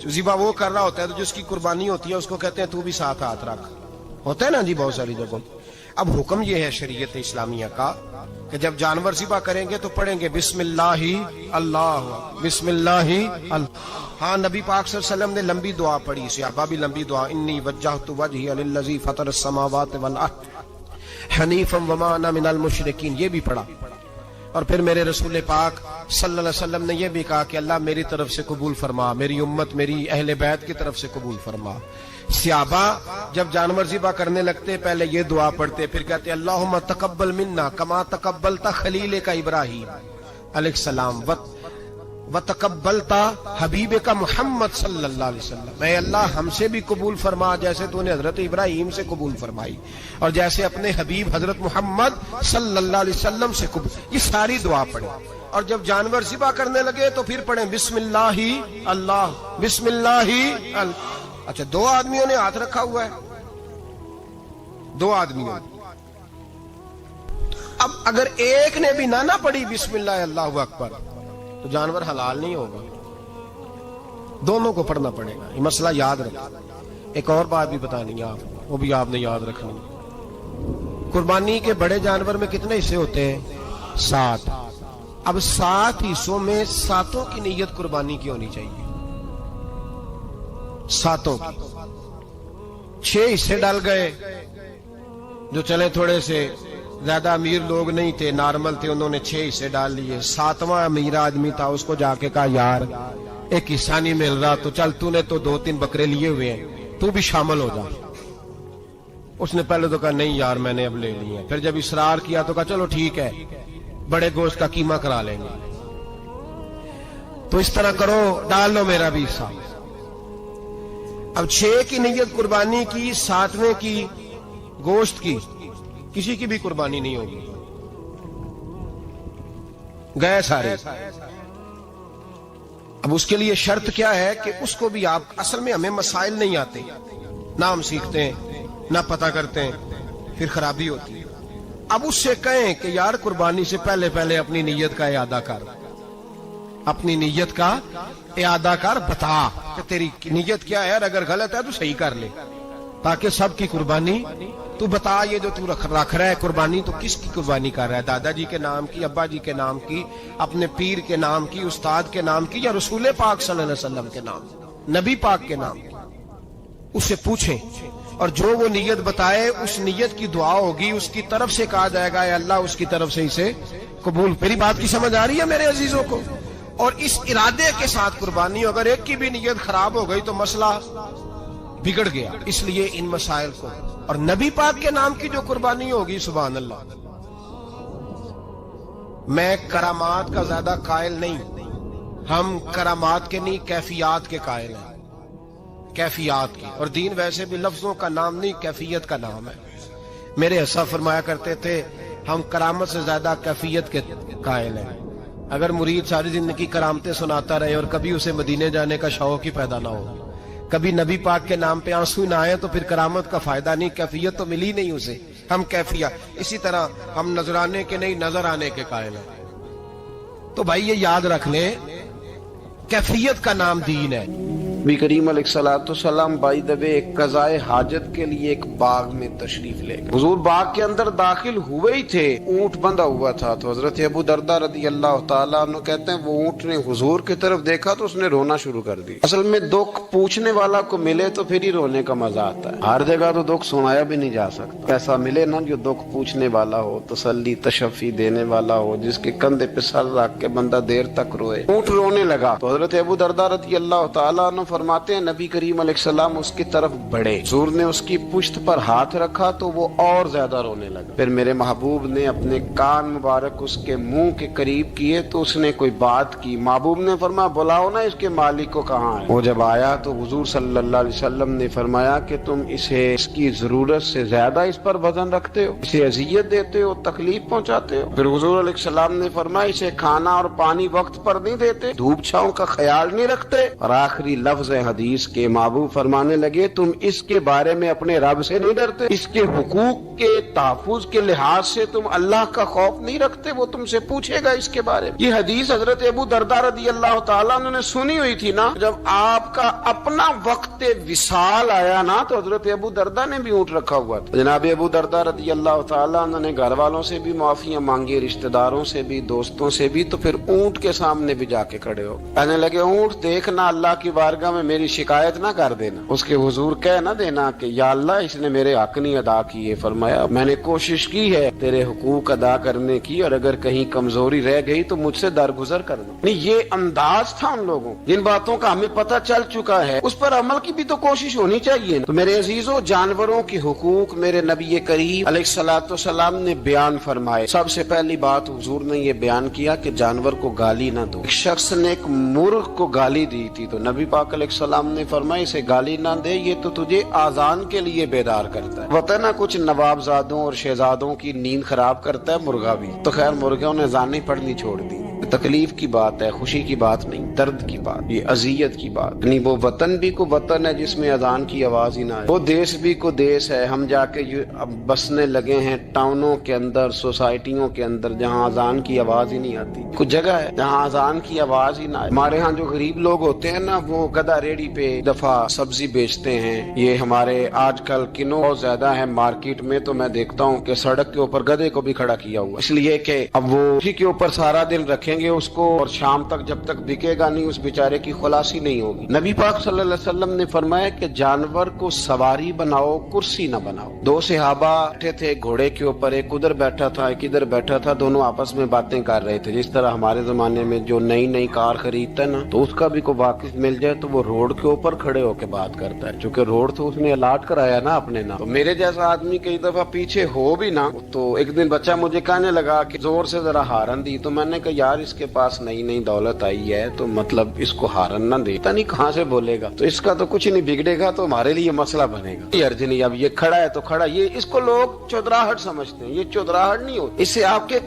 ذبح وہ کر رہا ہوتا ہے تو جس کی قربانی ہوتی ہے اس کو کہتے ہیں تو بھی ساتھ ہاتھ رکھ. ہوتا ہے نا جی بہت ساری جگہوں. اب حکم یہ ہے شریعت اسلامیہ کا کہ جب جانور ذبح کریں گے تو پڑھیں گے بسم اللہ اللہ، بسم اللہ اللہ. ہاں نبی پاک صلی اللہ علیہ وسلم نے لمبی دعا پڑھی، صحابہ بھی لمبی دعا، انی وجہت وجہی للذی فطر السماوات والارض حنیفا وما انا من المشرکین، یہ بھی پڑھا. اور پھر میرے رسول پاک صلی اللہ علیہ وسلم نے یہ بھی کہا کہ اللہ میری طرف سے قبول فرما، میری امت، میری اہل بیت کی طرف سے قبول فرما. صحابہ جب جانور ذبح کرنے لگتے پہلے یہ دعا پڑھتے، پھر کہتے اللہم تقبل منا کما تقبلت خلیلک ابراہیم علیہ السلام وتقبلتا حبیب کا محمد صلی اللہ علیہ وسلم، اے اللہ ہم سے بھی قبول فرما جیسے تو نے حضرت ابراہیم سے قبول فرمائی اور جیسے اپنے حبیب حضرت محمد صلی اللہ علیہ وسلم سے قبول۔ یہ ساری دعا پڑھیں، اور جب جانور ذبح کرنے لگے تو پھر پڑھیں بسم اللہ اللہ، بسم اللہ اللہ۔ اچھا، دو آدمیوں نے ہاتھ رکھا ہوا ہے، دو آدمیوں نے، اب اگر ایک نے بھی نہ پڑھی بسم اللہ اللہ اکبر تو جانور حلال نہیں ہوگا، دونوں کو پڑھنا پڑے گا۔ یہ مسئلہ یاد رکھیں۔ ایک اور بات بھی بتانی ہے آپ کو، وہ بھی آپ نے یاد رکھنی ہے۔ قربانی کے بڑے جانور میں کتنے حصے ہوتے ہیں؟ 7۔ اب 7 حصوں میں 7 کی نیت قربانی کی ہونی چاہیے، 7 کی۔ 6 حصے ڈال گئے، جو چلے تھوڑے سے زیادہ امیر لوگ نہیں تھے، نارمل تھے، انہوں نے 6 حصے ڈال لیے۔ 7واں امیر آدمی تھا، اس کو جا کے کہا یار ایک حصہ نہیں مل رہا تو چل تو نے تو 2-3 بکرے لیے ہوئے ہیں، تو بھی شامل ہو جا۔ اس نے پہلے تو کہا نہیں یار میں نے اب لے لی ہیں، پھر جب اصرار کیا تو کہا چلو ٹھیک ہے بڑے گوشت کا قیمہ کرا لیں گے۔ تو اس طرح کرو، ڈال لو میرا بھی حصہ۔ اب 6 کی نیت قربانی کی، 7ویں کی گوشت کی، کسی کی بھی قربانی نہیں ہوگی، گئے سارے۔ اب اس کے لیے شرط کیا ہے کہ اس کو بھی آپ، اصل میں ہمیں مسائل نہیں آتے، نہ ہم سیکھتے ہیں نہ پتہ کرتے ہیں، پھر خرابی ہوتی ہے۔ اب اس سے کہیں کہ یار قربانی سے پہلے اپنی نیت کا اعادہ کر، اپنی نیت کا اعادہ کر، بتا کہ تیری نیت کیا ہے، اور اگر غلط ہے تو صحیح کر لے، تاکہ سب کی قربانی تو بتا۔ یہ جو تو رکھ رہا ہے قربانی، تو کس کی قربانی کر رہا ہے؟ دادا جی کے نام کی، ابا جی کے نام کی، اپنے پیر کے نام کی، استاد کے نام کی، یا رسول پاک صلی اللہ علیہ وسلم کے نام، نبی پاک کے نام کی؟ اس سے پوچھیں، اور جو وہ نیت بتائے اس نیت کی دعا ہوگی، اس کی طرف سے کہا جائے گا اے اللہ اس کی طرف سے اسے قبول۔ میری بات کی سمجھ آ رہی ہے میرے عزیزوں کو؟ اور اس ارادے کے ساتھ قربانی، اگر ایک کی بھی نیت خراب ہو گئی تو مسئلہ بگڑ گیا۔ اس لیے ان مسائل کو، اور نبی پاک کے نام کی جو قربانی ہوگی، سبحان اللہ۔ میں کرامات کا زیادہ قائل نہیں، ہم کرامات کے نہیں کیفیات کے قائل ہیں، کیفیات کی۔ اور دین ویسے بھی لفظوں کا نام نہیں، کیفیت کا نام ہے۔ میرے حساب فرمایا کرتے تھے ہم کرامت سے زیادہ کیفیت کے قائل ہیں۔ اگر مرید ساری زندگی کرامتیں سناتا رہے اور کبھی اسے مدینے جانے کا شوق ہی پیدا نہ ہو، کبھی نبی پاک کے نام پہ آنسو نہ آئے، تو پھر کرامت کا فائدہ نہیں، کیفیت تو ملی نہیں اسے۔ ہم کیفیت، اسی طرح ہم نظرانے کے نہیں نظر آنے کے قائل ہیں۔ تو بھائی یہ یاد رکھ لیں، کیفیت کا نام دین ہے۔ نبی کریم علیہ الصلوۃ والسلام بائی دا وے ایک قضائے حاجت کے لیے ایک باغ میں تشریف لے گئے۔ حضور باغ کے اندر داخل ہوئے ہی تھے، اونٹ بندھا ہوا تھا، تو حضرت ابو درداء رضی اللہ تعالیٰ عنہ کہتے ہیں وہ اونٹ نے حضور کی طرف دیکھا تو اس نے رونا شروع کر دی۔ اصل میں دکھ پوچھنے والا کو ملے تو پھر ہی رونے کا مزہ آتا ہے، ہر جگہ تو دکھ سنایا بھی نہیں جا سکتا۔ ایسا ملے نا جو دکھ پوچھنے والا ہو، تسلی تشفی دینے والا ہو، جس کے کندھے پہ سر رکھ کے بندہ دیر تک روئے۔ اونٹ رونے لگا تو حضرت ابو درداء رضی اللہ تعالیٰ عنہ فرماتے ہیں نبی کریم علیہ السلام اس کی طرف بڑھے، حضور نے اس کی پشت پر ہاتھ رکھا تو وہ اور زیادہ رونے لگا۔ پھر میرے محبوب نے اپنے کان مبارک اس کے منہ کے قریب کیے تو اس نے کوئی بات کی۔ محبوب نے فرمایا بلاؤ نا اس کے مالک کو کہاں ہے۔ وہ جب آیا تو حضور صلی اللہ علیہ وسلم نے فرمایا کہ تم اسے اس کی ضرورت سے زیادہ اس پر وزن رکھتے ہو، اسے اذیت دیتے ہو، تکلیف پہنچاتے ہو۔ پھر حضور علیہ السلام نے فرمایا اسے کھانا اور پانی وقت پر نہیں دیتے، دھوپ چھاؤں کا خیال نہیں رکھتے۔ اور آخری لفظ حدیث کے محبوب فرمانے لگے تم اس کے بارے میں اپنے رب سے نہیں ڈرتے، اس کے حقوق کے تحفظ کے لحاظ سے تم اللہ کا خوف نہیں رکھتے، وہ تم سے پوچھے گا اس کے بارے میں۔ یہ حدیث حضرت ابو درداء رضی اللہ تعالیٰ عنہ نے سنی ہوئی تھی نا۔ جب آپ کا اپنا وقت وصال آیا نا تو حضرت ابو درداء نے بھی اونٹ رکھا ہوا تھا۔ جناب ابو درداء رضی اللہ تعالیٰ عنہ نے گھر والوں سے بھی معافیاں مانگی، رشتہ داروں سے بھی، دوستوں سے بھی، تو پھر اونٹ کے سامنے بھی جا کے کھڑے ہو کہنے لگے اونٹ دیکھنا اللہ کی بارگاہ بارگاہ میں میری شکایت نہ کر دینا، اس کے حضور کہہ نہ دینا کہ یا اللہ اس نے میرے حق نہیں ادا کیے۔ فرمایا میں نے کوشش کی ہے تیرے حقوق ادا کرنے کی، اور اگر کہیں کمزوری رہ گئی تو مجھ سے درگزر کر دو۔ نہیں، یہ انداز تھا ان لوگوں، جن باتوں کا ہمیں پتہ چل چکا ہے اس پر عمل کی بھی تو کوشش ہونی چاہیے۔ تو میرے عزیزوں، جانوروں کے حقوق میرے نبی کریم علیہ الصلوۃ والسلام نے بیان فرمائے۔ سب سے پہلی بات حضور نے یہ بیان کیا کہ جانور کو گالی نہ دو۔ ایک شخص نے ایک مرغ کو گالی دی تھی تو نبی پاک علیہ السلام نے فرمایا اسے گالی نہ دے، یہ تو تجھے آذان کے لیے بیدار کرتا ہے۔ وطن کچھ نوابزادوں اور شہزادوں کی نیند خراب کرتا ہے مرغا بھی، تو خیر مرغوں نے اذانیں پڑھنی چھوڑ دی۔ تکلیف کی بات ہے، خوشی کی بات نہیں، درد کی بات، یہ اذیت کی بات نہیں۔ وہ وطن بھی کو وطن ہے جس میں اذان کی آواز ہی نہ آئے، وہ دیش بھی کو دیش ہے۔ ہم جا کے اب بسنے لگے ہیں ٹاؤنوں کے اندر، سوسائٹیوں کے اندر، جہاں اذان کی آواز ہی نہیں آتی۔ کچھ جگہ ہے جہاں اذان کی آواز ہی نہ آئے۔ ہمارے ہاں جو غریب لوگ ہوتے ہیں نا، وہ گدا ریڑھی پہ دفعہ سبزی بیچتے ہیں۔ یہ ہمارے آج کل کنو بہت زیادہ ہے مارکیٹ میں، تو میں دیکھتا ہوں کہ سڑک کے اوپر گدے کو بھی کھڑا کیا ہوا، اس لیے کہ اب وہ اسی کے اوپر سارا دن رکھیں گے اس کو، اور شام تک جب تک بکے گا نہیں اس بیچارے کی خلاصی نہیں ہوگی۔ نبی پاک صلی اللہ علیہ وسلم نے فرمایا کہ جانور کو سواری بناؤ، کرسی نہ بناؤ۔ دو صحابہ بیٹھے تھے گھوڑے کے اوپر، ایک ادھر بیٹھا تھا ایک ادھر بیٹھا تھا، دونوں آپس میں باتیں کر رہے تھے۔ جس طرح ہمارے زمانے میں جو نئی نئی کار خریدتا ہے نا، تو اس کا بھی کوئی واقف مل جائے تو وہ روڈ کے اوپر کھڑے ہو کے بات کرتا ہے، چونکہ روڈ تو اس نے الاٹ کرایا نا اپنے نام۔ تو میرے جیسا آدمی کئی دفعہ پیچھے ہو بھی نا، تو ایک دن بچہ مجھے کہنے لگا کہ زور سے ذرا ہارن دی، تو میں نے کہا یار اس کے پاس نئی نئی دولت آئی ہے تو مطلب اس کو ہارن نہ دے، پتہ نہیں کہاں سے بولے گا، تو اس کا تو کچھ نہیں بگڑے گا، تو ہمارے لیے مسئلہ بنے گا۔ یہ عرض نہیں، اب یہ کھڑا ہے تو کھڑا، یہ اس کو لوگ چودراہٹ سمجھتے ہیں، یہ چودراہٹ نہیں ہوتی، اس سے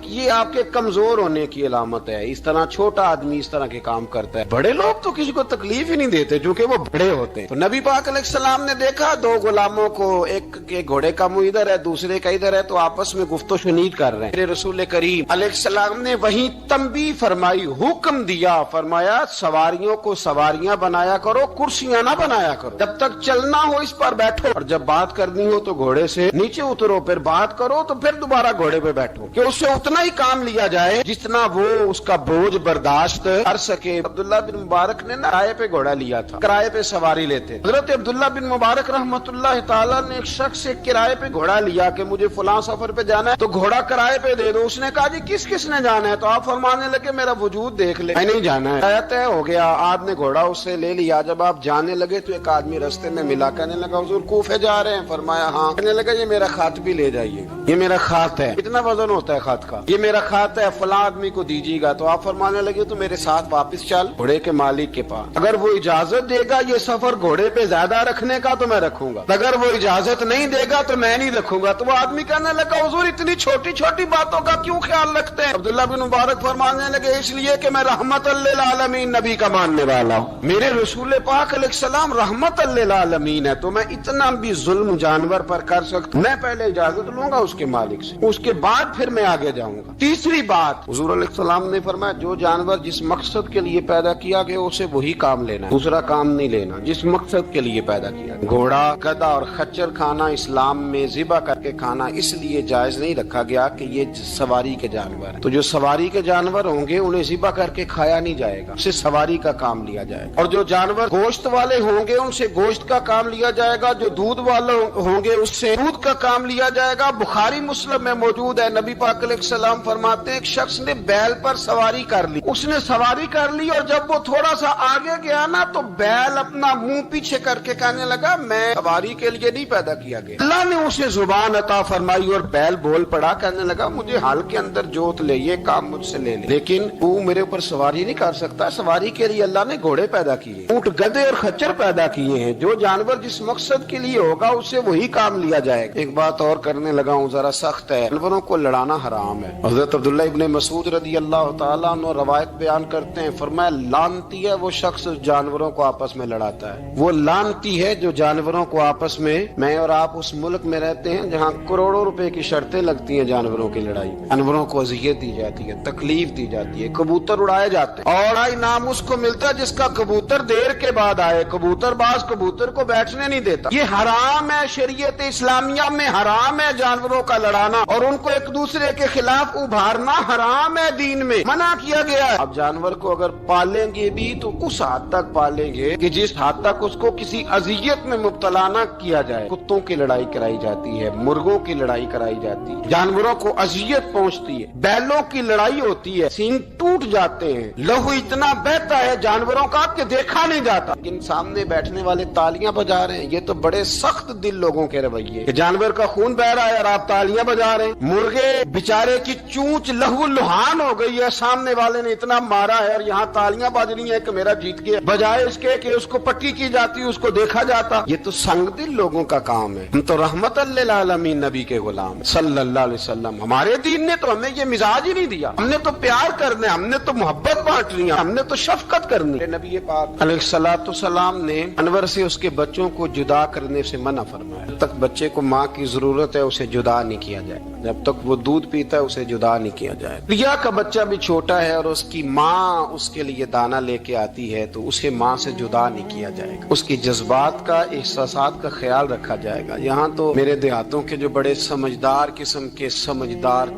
یہ آپ کے کمزور ہونے کی علامت ہے۔ اس طرح چھوٹا آدمی اس طرح کے کام کرتا ہے، بڑے لوگ تو کسی کو تکلیف ہی نہیں دیتے کیونکہ وہ بڑے ہوتے ہیں۔ تو نبی پاک علیہ السلام نے دیکھا دو غلاموں کو، ایک کے گھوڑے کا منہ ادھر ہے دوسرے کا ادھر ہے، تو آپس میں گفت و شنید کر رہے ہیں۔ میرے رسول کریم علیہ السلام نے وہیں تنبیہ فرمائی، حکم دیا، فرمایا سواریوں کو سواریاں بنایا کرو، کرسیاں نہ بنایا کرو، جب تک چلنا ہو اس پر بیٹھو، اور جب بات کرنی ہو تو گھوڑے سے نیچے اترو، پھر بات کرو تو پھر دوبارہ گھوڑے پہ بیٹھو، کہ اس سے اتنا ہی کام لیا جائے جتنا وہ اس کا بوجھ برداشت کر سکے۔ عبداللہ بن مبارک نے کرائے پہ گھوڑا لیا تھا، کرائے پہ سواری لیتے۔ حضرت عبداللہ بن مبارک رحمۃ اللہ تعالیٰ نے ایک شخص سے کرائے پہ گھوڑا لیا کہ مجھے فلاں سفر پہ جانا ہے تو گھوڑا کرائے پہ دے دو۔ اس نے کہا جی کس کس نے جانا ہے؟ تو آپ فرمانے لگے میرا وجود دیکھ لے، میں نہیں جانا ہے۔ طے ہو گیا، آپ نے گھوڑا اس سے لے لیا۔ جب آپ جانے لگے تو ایک آدمی رستے میں ملا، کہنے لگا حضور کوفے جا رہے ہیں؟ فرمایا ہاں۔ کہنے لگا یہ میرا خط بھی لے جائیے گا، یہ میرا خط ہے، کتنا وزن ہوتا ہے خط کا، یہ میرا خط ہے، فلاں آدمی کو دیجیے گا۔ تو آپ فرمانے لگے تو میرے ساتھ واپس چل گھوڑے کے مالک کے پاس، اگر وہ اجازت دے گا یہ سفر گھوڑے پہ زیادہ رکھنے کا تو میں رکھوں گا، اگر وہ اجازت نہیں دے گا تو میں نہیں رکھوں گا۔ تو وہ آدمی کہنے لگا حضور اتنی چھوٹی چھوٹی باتوں کا کیوں خیال رکھتے ہیں؟ عبداللہ بن مبارک فرمانے لگے اس لیے کہ میں رحمت للعالمین نبی کا ماننے والا ہوں، میرے رسول پاک علیہ السلام رحمت للعالمین ہے، تو میں اتنا بھی ظلم جانور پر کر سکتا ہوں، میں پہلے اجازت لوں گا اس کے مالک سے، اس کے بعد پھر میں آگے جاؤں گا۔ تیسری بات حضور علیہ السلام نے فرمایا جو جانور جس مقصد کے لیے پیدا کیا گیا اسے وہی کام لینا ہے، دوسرا کام نہیں لینا، جس مقصد کے لیے پیدا کیا گیا۔ گھوڑا، گدھا اور خچر کھانا اسلام میں ذبح کر کے کھانا اس لیے جائز نہیں رکھا گیا کہ یہ سواری کے جانور ہیں، تو جو سواری کے جانور ہوں گے انہیں ذبح کر کے کھایا نہیں جائے گا، اسے سواری کا کام لیا جائے گا، اور جو جانور گوشت والے ہوں گے ان سے گوشت کا کام لیا جائے گا، جو دودھ والے ہوں گے اس سے دودھ کا کام لیا جائے گا۔ بخاری مسلم میں موجود ہے، نبی پاک علیہ السلام فرماتے ہیں ایک شخص نے بیل پر سواری کر لی، اس نے سواری کر لی اور جب وہ تھوڑا سا آگے گیا نا تو بیل اپنا منہ پیچھے کر کے کہنے لگا میں سواری کے لیے نہیں پیدا کیا گیا۔ اللہ نے اسے زبان عطا فرمائی اور بیل بول پڑا، کہنے لگا مجھے حال کے اندر جوت لے، یہ کام مجھ سے لے لے، لیکن تو میرے اوپر سواری نہیں کر سکتا، سواری کے لیے اللہ نے گھوڑے پیدا کیے، اونٹ، گدھے اور خچر پیدا کیے ہیں، جو جانور جس مقصد کے لیے ہوگا اس سے وہی کام لیا جائے گا۔ ایک بات اور کرنے لگا ہوں ذرا سخت ہے، جانوروں کو لڑانا حرام ہے۔ حضرت عبداللہ ابن مسعود رضی اللہ تعالیٰ عنہ روایت بیان کرتے ہیں، فرمایا لعنتی ہے وہ شخص جانوروں کو آپس میں لڑاتا ہے، وہ لعنتی ہے جو جانوروں کو آپس میں اور آپ اس ملک میں رہتے ہیں جہاں کروڑوں روپے کی شرطیں لگتی ہیں جانوروں کی لڑائی، جانوروں کو اذیت دی جاتی ہے، تکلیف دی جاتی ہے، کبوتر اڑائے جاتے ہیں، اور انعام اس کو ملتا ہے جس کا کبوتر دیر کے بعد آئے۔ کبوتر باز کبوتر کو بیٹھنے نہیں دیتا۔ یہ حرام ہے، شریعت اسلامیہ میں حرام ہے جانوروں کا لڑانا اور ان کو ایک دوسرے کے خلاف ابھارنا حرام ہے، دین میں منع کیا گیا ہے۔ اب جانور کو اگر پالیں گے بھی تو اس حد تک پالیں گے کہ جس حد تک اس کو کسی اذیت میں مبتلا نہ کیا جائے۔ کتوں کی لڑائی کرائی جاتی ہے، مرغوں کی لڑائی کرائی جاتی ہے، جانوروں کو اذیت پہنچتی ہے، بیلوں کی لڑائی ہوتی ہے، سینگ ٹوٹ جاتے ہیں، لہو اتنا بہتا ہے جانوروں کا کہ دیکھا نہیں جاتا۔ لیکن سامنے بیٹھنے والے تالیاں بجا رہے ہیں، یہ تو بڑے سخت دل لوگوں کے رویے کہ جانور کا خون بہ رہا ہے اور آپ تالیاں بجا رہے ہیں۔ مرغے بیچارے کی چونچ لہو لہان ہو گئی ہے، سامنے والے نے اتنا مارا ہے اور یہاں تالیاں بج رہی ہیں کہ میرا جیت گیا، بجائے اس کے کہ اس کو پٹی کی جاتی، اس کو دیکھا جاتا۔ یہ تو سنگ دل لوگوں کا کام ہے۔ ہم تو رحمت للعالمین نبی کے غلام صلی اللہ علیہ وسلم، ہمارے دین نے تو ہمیں یہ مزاج ہی نہیں دیا۔ ہم نے تو پیار کرنا، ہم نے تو محبت بانٹنی، ہم نے تو شفقت کرنی۔ نبی پاک علیہ الصلوۃ والسلام نے انور سے اس کے بچوں کو جدا کرنے سے منع فرمایا۔ جب تک بچے کو ماں کی ضرورت ہے اسے جدا نہیں کیا جائے، جب تک وہ دودھ پیتا ہے اسے جدا نہیں کیا جائے۔ ریا کا بچہ بھی چھوٹا ہے اور اس کی ماں اس کے لیے دانا لے کے آتی ہے تو اسے ماں سے جدا نہیں کیا جائے گا، اس کی جذبات کا، احساسات کا خیال رکھا جائے گا۔ یہاں تو میرے دیہاتوں کے جو بڑے سمجھدار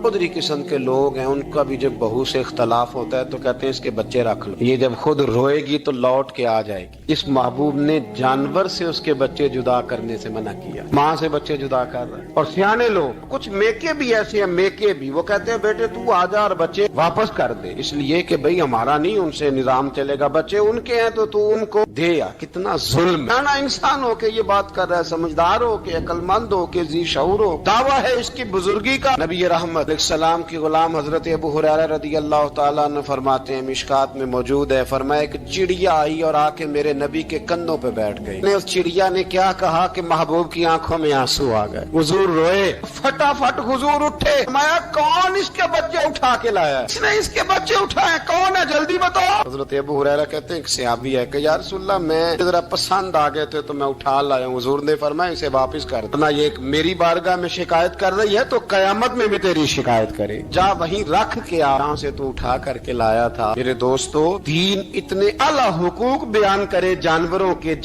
قدری قسم کے لوگ ہیں، ان کا بھی جب بہو سے اختلاف ہوتا ہے تو کہتے ہیں اس کے بچے رکھ لو، یہ جب خود روئے گی تو لوٹ کے آ جائے گی۔ اس محبوب نے جانور سے اس کے بچے جدا کرنے سے منع کیا، ماں سے بچے جدا کر رہا ہے۔ اور سیانے لوگ، کچھ میکے بھی ایسے ہیں، میکے بھی وہ کہتے ہیں بیٹے تو آ جا اور بچے واپس کر دے، اس لیے کہ بھئی ہمارا نہیں ان سے نظام چلے گا، بچے ان کے ہیں تو ان کو دے۔ کتنا ظلم ہے نا، انسان ہو کے یہ بات کر رہا ہے، سمجھدار ہو کے، عقل مند ہو کے، ذی شعور ہو، دعویٰ ہے اس کی بزرگی کا۔ نبی رحمت علیہ السلام کی غلام حضرت ابو ہریرہ رضی اللہ تعالیٰ عنہ فرماتے ہیں، مشکات میں موجود ہے، فرمایا کہ چڑیا آئی اور آ کے میرے نبی کے کندھوں پہ بیٹھ گئی۔ اس چڑیا نے کیا کہا کہ محبوب کی آنکھوں میں آنسو آ گئے، حضور روئے، فٹافٹ حضور اٹھے، فرمایا کون اس کے بچے اٹھا کے لایا ہے؟ اس نے اس کے بچے اٹھائے، کون ہے جلدی بتاؤ۔ حضرت ابو ہریرہ کہتے ہیں کہ صحابی ہے کہ یا رسول اللہ میں ذرا پسند آ گئے تھے تو میں اٹھا لایا ہوں، حضور نے فرمایا اسے واپس کر دو، یہ میری بارگاہ میں شکایت کر رہی ہے تو قیامت میں بھی تیری شکایت کرے، جا وہیں رکھ کے آ، جہاں سے تو اٹھا کر کے لایا تھا۔ میرے دوستو، دین اتنے اعلیٰ حقوق بیان کرے جانوروں کے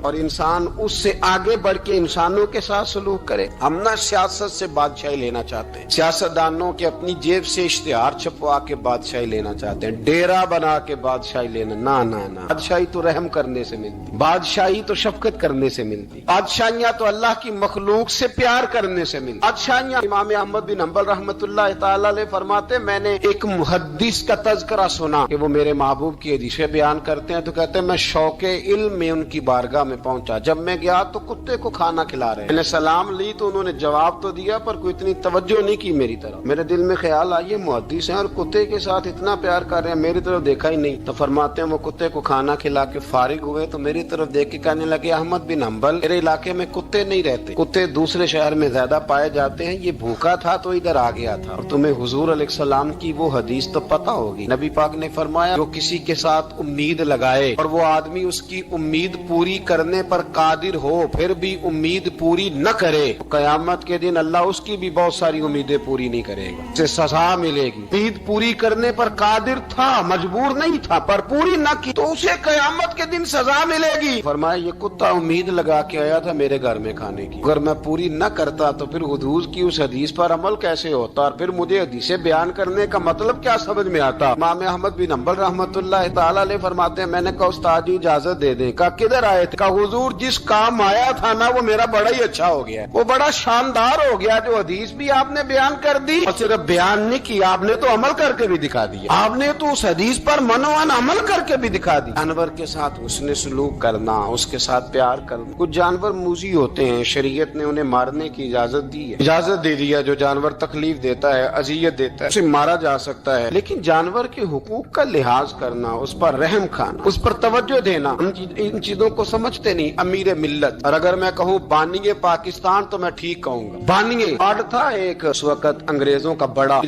اور انسان اس سے آگے بڑھ کے انسانوں کے ساتھ سلوک کرے۔ ہم نہ سیاست سے بادشاہی لینا چاہتے ہیں، سیاستدانوں کے اپنی جیب سے اشتہار چھپوا کے بادشاہی لینا چاہتے ہیں، ڈیرا بنا کے بادشاہی لینا، نہ بادشاہی تو رحم کرنے سے ملتی، بادشاہی تو شفقت کرنے سے ملتی، بادشاہیاں تو اللہ کی مخلوق سے پیار کرنے سے ملتی۔ بادشاہیاں، امام احمد بن حنبل رحمۃ اللہ تعالی علیہ فرماتے، میں نے ایک محدث کا تذکرہ سنا کہ وہ میرے محبوب کی حدیثیں بیان کرتے ہیں تو کہتے ہیں میں شوق علم میں ان کی بارگاہ میں پہنچا، جب میں گیا تو کتے کو کھانا کھلا رہے، میں نے سلام لی تو انہوں نے جواب تو دیا پر کوئی اتنی توجہ نہیں کی میری طرف۔ میرے دل میں خیال آیا یہ محدث ہیں اور کتے کے ساتھ اتنا پیار کر رہے ہیں، میری طرف دیکھا ہی نہیں۔ تو فرماتے ہیں وہ کتے کو کھانا کھلا کے فارغ ہوئے تو میری طرف دیکھ کے کہنے لگے احمد بن حنبل، میرے علاقے میں کتے نہیں رہتے، کتے دوسرے شہر میں زیادہ پائے جاتے ہیں، یہ بھوکا تھا تو ادھر آ گیا تھا، اور تمہیں حضور علیہ السلام کی وہ حدیث تو پتہ ہوگی، نبی پاک نے فرمایا جو کسی کے ساتھ امید لگائے اور وہ آدمی اس کی امید پوری کرنے پر قادر ہو پھر بھی امید پوری نہ کرے، قیامت کے دن اللہ اس کی بھی بہت ساری امیدیں پوری نہیں کرے گا، اسے سزا ملے گی۔ امید پوری کرنے پر قادر تھا، مجبور نہیں تھا، پر پوری نہ کی تو اسے قیامت کے دن سزا ملے گی۔ فرمایا یہ کتا امید لگا کے آیا تھا میرے گھر میں کھانے کی، اگر میں پوری نہ کرتا تو پھر حضور کی اس حدیث پر عمل کیسے ہوتا اور پھر مجھے حدیثیں بیان کرنے کا مطلب کیا سمجھ میں آتا۔ امام احمد بن حنبل رحمۃ اللہ تعالی علیہ فرماتے ہیں میں نے کہا استاد جی اجازت دے دیں، کہا کدھر آئے تھے؟ کہا حضور جس کام آیا تھا نا وہ میرا بڑا ہی اچھا ہو گیا، وہ بڑا شاندار ہو گیا، جو حدیث بھی آپ نے بیان کر دی اور صرف بیان نہیں کی، آپ نے تو عمل کر کے بھی دکھا دیا، آپ نے تو اس حدیث پر منوان عمل کر کے بھی دکھا دی۔ جانور کے ساتھ حسن سلوک کرنا، اس کے ساتھ پیار کرنا۔ کچھ جانور موذی ہوتے ہیں، شریعت نے انہیں مارنے کی اجازت دی ہے، اجازت دے دیا، جو جانور تکلیف دیتا ہے، اذیت دیتا ہے اسے مارا جا سکتا ہے، لیکن جانور کے حقوق کا لحاظ کرنا، اس پر رحم کھانا، اس پر توجہ دینا، ان چیزوں کو سمجھتے نہیں امیر ملت۔ اور اگر میں کہوں بانی پاکستان تو میں ٹھیک کہوں گا، بانی آڈ تھا ایک اس وقت انگریزوں کا بڑا،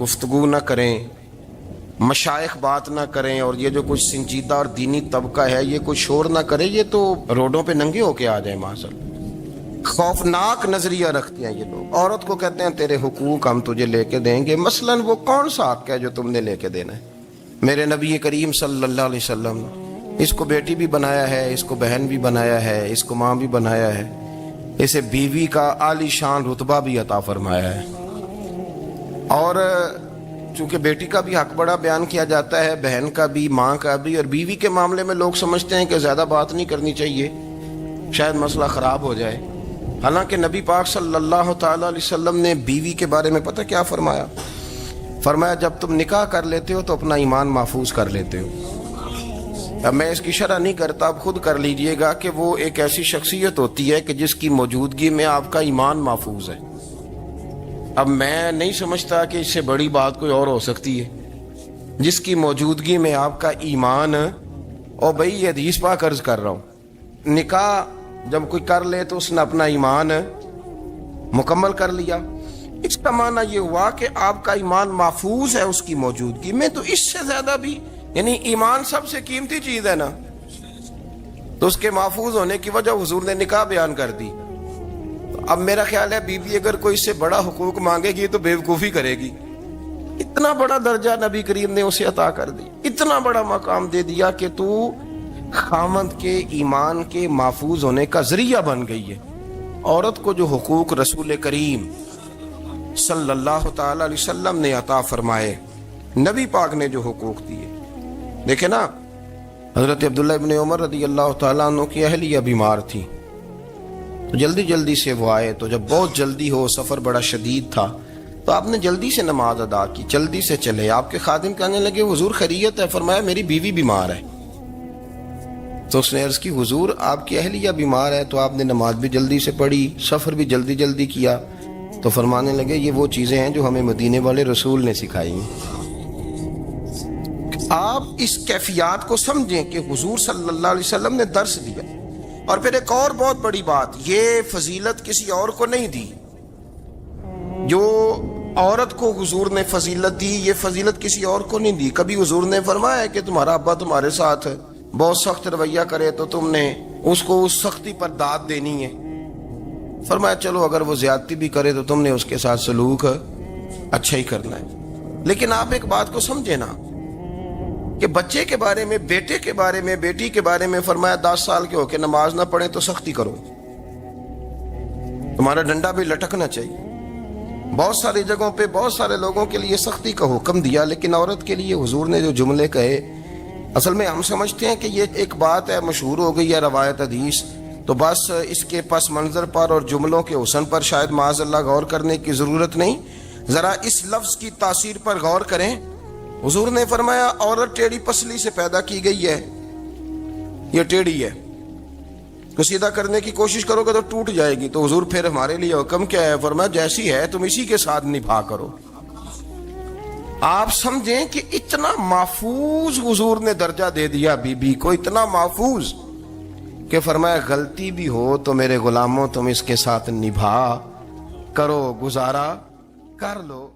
گفتگو نہ کریں, مشائخ بات نہ کریں, اور یہ جو کچھ سنجیدہ اور دینی طبقہ ہے یہ کوئی شور نہ کرے, یہ تو روڈوں پہ ننگے ہو کے آ جائیں معاذ اللہ. خوفناک نظریہ رکھتے ہیں یہ لوگ. عورت کو کہتے ہیں تیرے حقوق ہم تجھے لے کے دیں گے. مثلاً وہ کون سا حق ہے جو تم نے لے کے دینا ہے؟ میرے نبی کریم صلی اللہ علیہ وسلم اس کو بیٹی بھی بنایا ہے, اس کو بہن بھی بنایا ہے, اس کو ماں بھی بنایا ہے, اسے بیوی کا عالی شان رتبہ بھی عطا فرمایا ہے. اور چونکہ بیٹی کا بھی حق بڑا بیان کیا جاتا ہے, بہن کا بھی, ماں کا بھی, اور بیوی کے معاملے میں لوگ سمجھتے ہیں کہ زیادہ بات نہیں کرنی چاہیے, شاید مسئلہ خراب ہو جائے. حالانکہ نبی پاک صلی اللہ تعالی علیہ وسلم نے بیوی کے بارے میں پتہ کیا فرمایا؟ فرمایا جب تم نکاح کر لیتے ہو تو اپنا ایمان محفوظ کر لیتے ہو. اب میں اس کی شرح نہیں کرتا, اب خود کر لیجئے گا کہ وہ ایک ایسی شخصیت ہوتی ہے کہ جس کی موجودگی میں آپ کا ایمان محفوظ ہے. اب میں نہیں سمجھتا کہ اس سے بڑی بات کوئی اور ہو سکتی ہے, جس کی موجودگی میں آپ کا ایمان. اور بھائی یہ حدیث پاک عرض کر رہا ہوں, نکاح جب کوئی کر لے تو اس نے اپنا ایمان مکمل کر لیا. اس کا معنی یہ ہوا کہ آپ کا ایمان محفوظ ہے اس کی موجودگی میں. تو اس سے زیادہ بھی, یعنی ایمان سب سے قیمتی چیز ہے نا, تو اس کے محفوظ ہونے کی وجہ حضور نے نکاح بیان کر دی. اب میرا خیال ہے بیوی اگر کوئی اس سے بڑا حقوق مانگے گی تو بیوقوفی کرے گی. اتنا بڑا درجہ نبی کریم نے اسے عطا کر دی, اتنا بڑا مقام دے دیا کہ تو خامند کے ایمان کے محفوظ ہونے کا ذریعہ بن گئی ہے. عورت کو جو حقوق رسول کریم صلی اللہ تعالی علیہ وسلم نے عطا فرمائے, نبی پاک نے جو حقوق دیے, دیکھیں نا, حضرت عبداللہ ابن عمر رضی اللہ تعالیٰ عنہ کی اہلیہ بیمار تھی, تو جلدی جلدی سے وہ آئے. تو جب بہت جلدی ہو, سفر بڑا شدید تھا, تو آپ نے جلدی سے نماز ادا کی, جلدی سے چلے. آپ کے خادم کہنے لگے حضور خیریت ہے؟ فرمایا میری بیوی بیمار ہے. تو اس نے عرض کی حضور آپ کی اہلیہ بیمار ہے. تو آپ نے نماز بھی جلدی سے پڑھی, سفر بھی جلدی جلدی کیا. تو فرمانے لگے یہ وہ چیزیں ہیں جو ہمیں مدینے والے رسول نے سکھائی ہیں. آپ اس کیفیات کو سمجھیں کہ حضور صلی اللہ علیہ وسلم نے درس دیا. اور پھر ایک اور بہت بڑی بات, یہ فضیلت کسی اور کو نہیں دی. جو عورت کو حضور نے فضیلت دی, یہ فضیلت کسی اور کو نہیں دی. کبھی حضور نے فرمایا کہ تمہارا ابا تمہارے ساتھ بہت سخت رویہ کرے تو تم نے اس کو اس سختی پر داد دینی ہے. فرمایا چلو اگر وہ زیادتی بھی کرے تو تم نے اس کے ساتھ سلوک اچھا ہی کرنا ہے. لیکن آپ ایک بات کو سمجھے نا کہ بچے کے بارے میں, بیٹے کے بارے میں, بیٹی کے بارے میں فرمایا 10 سال کے ہو کے نماز نہ پڑھیں تو سختی کرو, تمہارا ڈنڈا بھی لٹکنا چاہیے. بہت ساری جگہوں پہ بہت سارے لوگوں کے لیے سختی کا حکم دیا, لیکن عورت کے لیے حضور نے جو جملے کہے, اصل میں ہم سمجھتے ہیں کہ یہ ایک بات ہے, مشہور ہو گئی ہے روایت حدیث, تو بس اس کے پس منظر پر اور جملوں کے حسن پر شاید معاذ اللہ غور کرنے کی ضرورت نہیں. ذرا اس لفظ کی تاثیر پر غور کریں. حضور نے فرمایا عورت ٹیڑھی پسلی سے پیدا کی گئی ہے, یہ ٹیڑھی ہے, تو سیدھا کرنے کی کوشش کرو گے تو ٹوٹ جائے گی. تو حضور پھر ہمارے لیے حکم کیا ہے؟ فرمایا جیسی ہے تم اسی کے ساتھ نبھا کرو. آپ سمجھیں کہ اتنا محفوظ حضور نے درجہ دے دیا بی بی کو, اتنا محفوظ کہ فرمایا غلطی بھی ہو تو میرے غلاموں تم اس کے ساتھ نبھا کرو, گزارا کر لو.